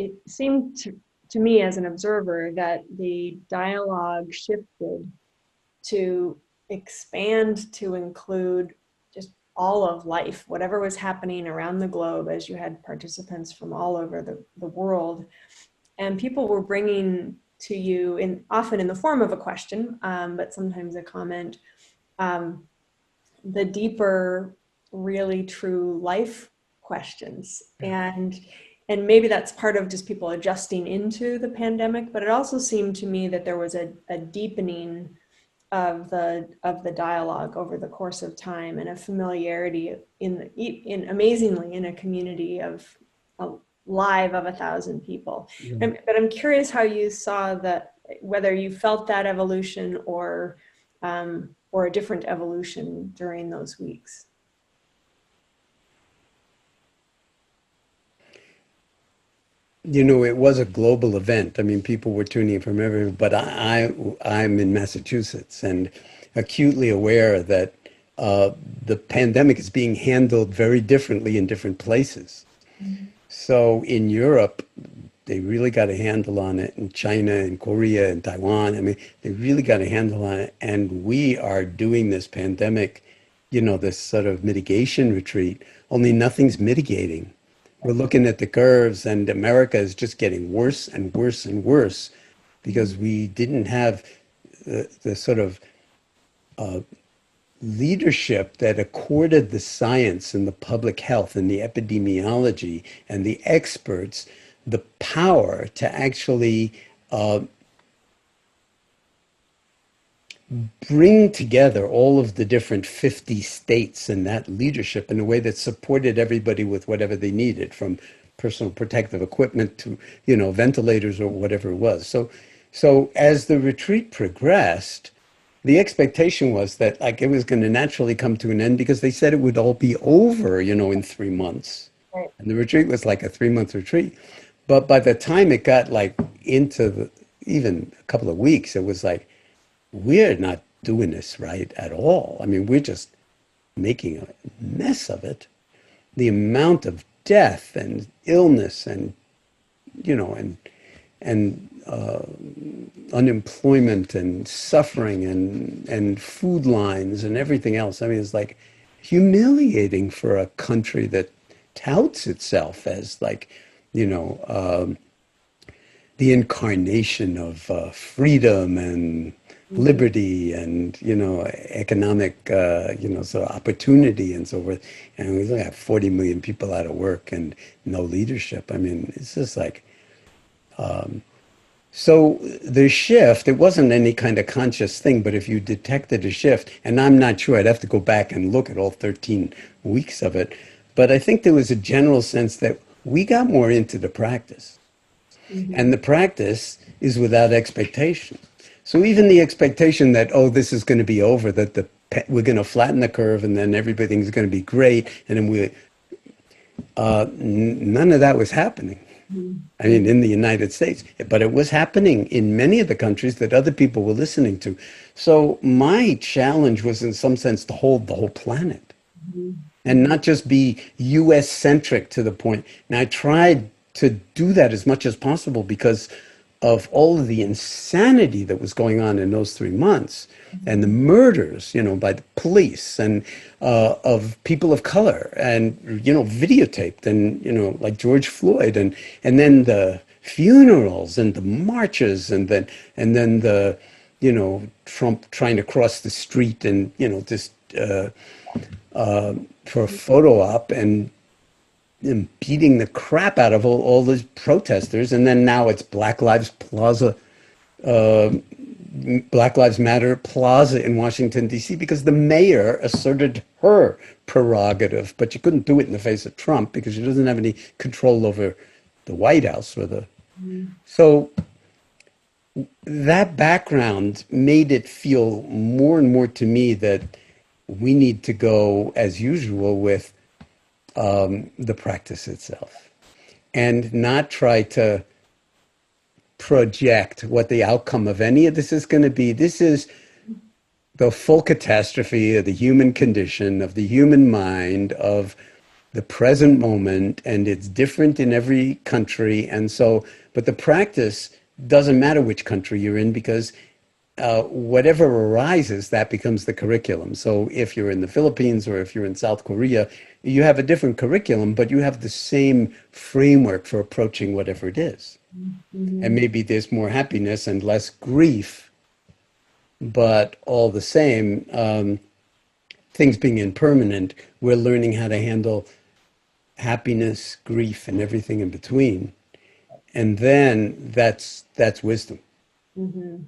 it seemed to me as an observer that the dialogue shifted to expand to include just all of life, whatever was happening around the globe, as you had participants from all over the world. And people were bringing to you, often in the form of a question, but sometimes a comment, um, the deeper, really true life questions. And maybe that's part of just people adjusting into the pandemic, but it also seemed to me that there was a deepening of the dialogue over the course of time, and a familiarity in amazingly in a community of live of 1,000 people. Yeah. But I'm curious how you saw that, whether you felt that evolution or a different evolution during those weeks. You know, it was a global event. I mean, people were tuning in from everywhere, but I'm in Massachusetts and acutely aware that the pandemic is being handled very differently in different places. So in Europe, they really got a handle on it. In China and Korea and Taiwan, I mean, they really got a handle on it. And we are doing this pandemic, this sort of mitigation retreat, only nothing's mitigating. We're looking at the curves, and America is just getting worse and worse and worse because we didn't have the sort of leadership that accorded the science and the public health and the epidemiology and the experts the power to actually bring together all of the different 50 states and that leadership in a way that supported everybody with whatever they needed, from personal protective equipment to, ventilators or whatever it was. So as the retreat progressed, the expectation was that like it was going to naturally come to an end because they said it would all be over, in 3 months. Right. And the retreat was like a 3 month retreat. But by the time it got like into even a couple of weeks, it was like, we're not doing this right at all. I mean, we're just making a mess of it. The amount of death and illness and, and unemployment and suffering and food lines and everything else. I mean, it's like humiliating for a country that touts itself as like, you know, the incarnation of freedom and liberty and, economic, sort of opportunity and so forth. And we have 40 million people out of work and no leadership. I mean, it's just like, so the shift, it wasn't any kind of conscious thing, but if you detected a shift, and I'm not sure, I'd have to go back and look at all 13 weeks of it, but I think there was a general sense that we got more into the practice. Mm-hmm. And the practice is without expectation. So even the expectation that, oh, this is going to be over, that we're going to flatten the curve and then everything's going to be great, and then none of that was happening. I mean, in the United States, but it was happening in many of the countries that other people were listening to. So my challenge was, in some sense, to hold the whole planet and not just be US centric to the point. And I tried to do that as much as possible because of all of the insanity that was going on in those 3 months and the murders, by the police and of people of color and, videotaped and, like George Floyd and then the funerals and the marches and then the, Trump trying to cross the street and, just for a photo op and beating the crap out of all those protesters. And then now it's Black Lives Matter Plaza in Washington, D.C., because the mayor asserted her prerogative, but you couldn't do it in the face of Trump because she doesn't have any control over the White House or so that background made it feel more and more to me that we need to go as usual with the practice itself and not try to project what the outcome of any of this is going to be. This is the full catastrophe of the human condition, of the human mind, of the present moment, and it's different in every country. And so, but the practice doesn't matter which country you're in because whatever arises, that becomes the curriculum. So if you're in the Philippines or if you're in South Korea, you have a different curriculum, but you have the same framework for approaching whatever it is. And Mhm. maybe there's more happiness and less grief, but all the same, things being impermanent, we're learning how to handle happiness, grief, and everything in between. And then that's wisdom. Mhm.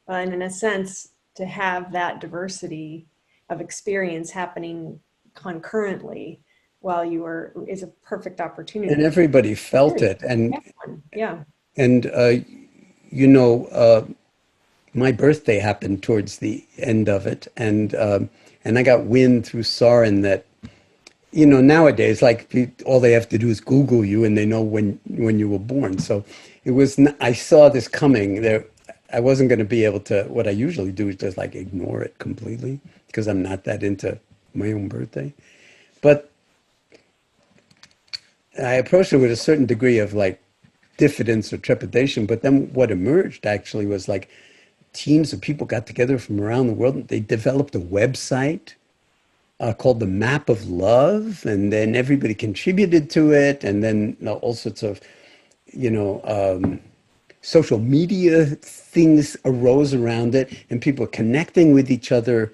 And in a sense, to have that diversity of experience happening concurrently while you are is a perfect And opportunity. everybody felt Really, it. And everyone. Yeah. and you know, my birthday happened towards the end of it, and I got wind through Soren that nowadays, like all they have to do is Google you, and they know when you were born. So it was. I saw this coming. There, I wasn't going to be able to. What I usually do is just like ignore it completely because I'm not that into my own birthday. But I approached it with a certain degree of like diffidence or trepidation. But then what emerged actually was like teams of people got together from around the world. They developed a website called the Map of Love, and then everybody contributed to it, and then all sorts of you know social media things arose around it, and people connecting with each other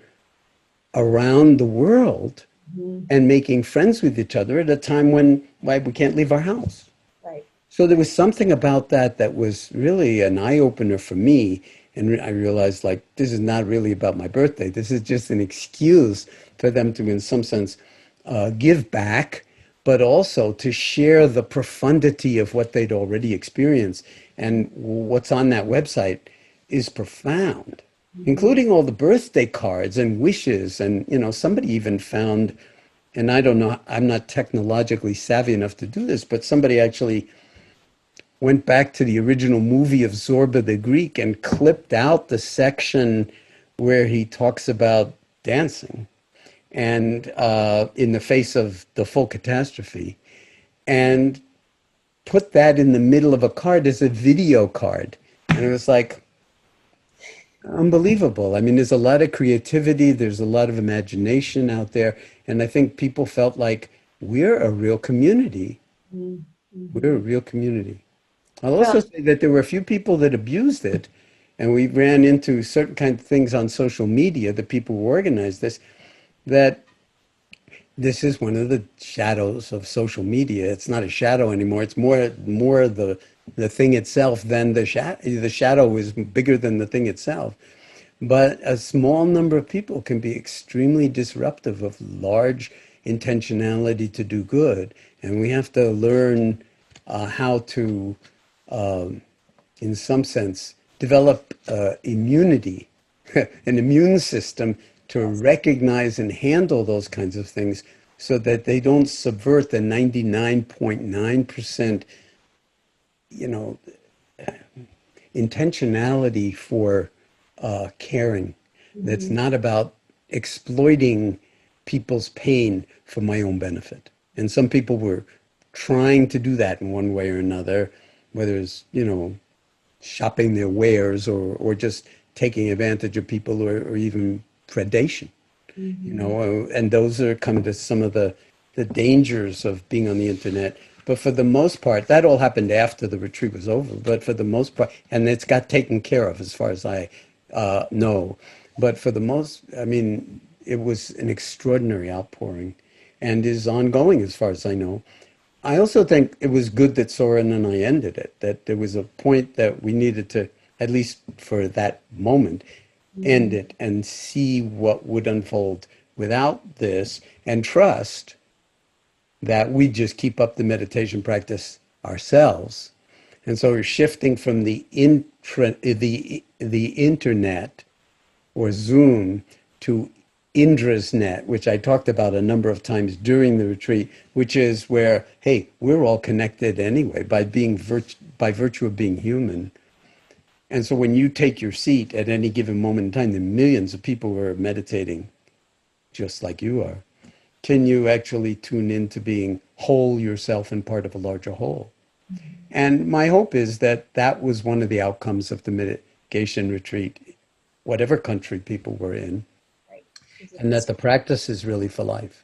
around the world Mhm. and making friends with each other at a time when why we can't leave our house. Right. So there was something about that that was really an eye opener for me. And I realized like, this is not really about my birthday. This is just an excuse for them to, in some sense, give back, but also to share the profundity of what they'd already experienced. And what's on that website is profound, Mhm. including all the birthday cards and wishes. And, somebody even found, and I don't know, I'm not technologically savvy enough to do this, but somebody actually went back to the original movie of Zorba the Greek and clipped out the section where he talks about dancing and in the face of the full catastrophe and put that in the middle of a card as a video card. And it was like unbelievable. I mean, there's a lot of creativity, there's a lot of imagination out there. And I think people felt like we're a real community. Mhm. We're a Mhm. real community. I'll Well, also say that there were a few people that abused it, and we ran into certain kind of things on social media that people who organized this, that this is one of the shadows of social media. It's not a shadow anymore. It's more the thing itself than the shadow. The shadow is bigger than the thing itself. But a small number of people can be extremely disruptive of large intentionality to do good, and we have to learn how to in some sense, develop immunity, an immune system to recognize and handle those kinds of things so that they don't subvert the 99.9%, you know, intentionality for caring. That's mhm. not about exploiting people's pain for my own benefit. And some people were trying to do that in one way or another, whether it's, shopping their wares or just taking advantage of people or even predation, Mhm. and those are kind of some of the dangers of being on the internet. But for the most part, that all happened after the retreat was over. But for the most part, and it's got taken care of as far as I know. But for the most, I mean, it was an extraordinary outpouring and is ongoing as far as I know. I also think it was good that Soren and I ended it, that there was a point that we needed to, at least for that moment, end Mhm. it and see what would unfold without this and trust that we just keep up the meditation practice ourselves. And so we're shifting from the internet or Zoom to Indra's net, which I talked about a number of times during the retreat, which is where, hey, we're all connected anyway by virtue of being human. And so when you take your seat at any given moment in time, the millions of people who are meditating just like you are. can you actually tune into being whole yourself and part of a larger whole? And my hope is that that was one of the outcomes of the mitigation retreat, whatever country people were in, Right. Is it and that the practice is really for life.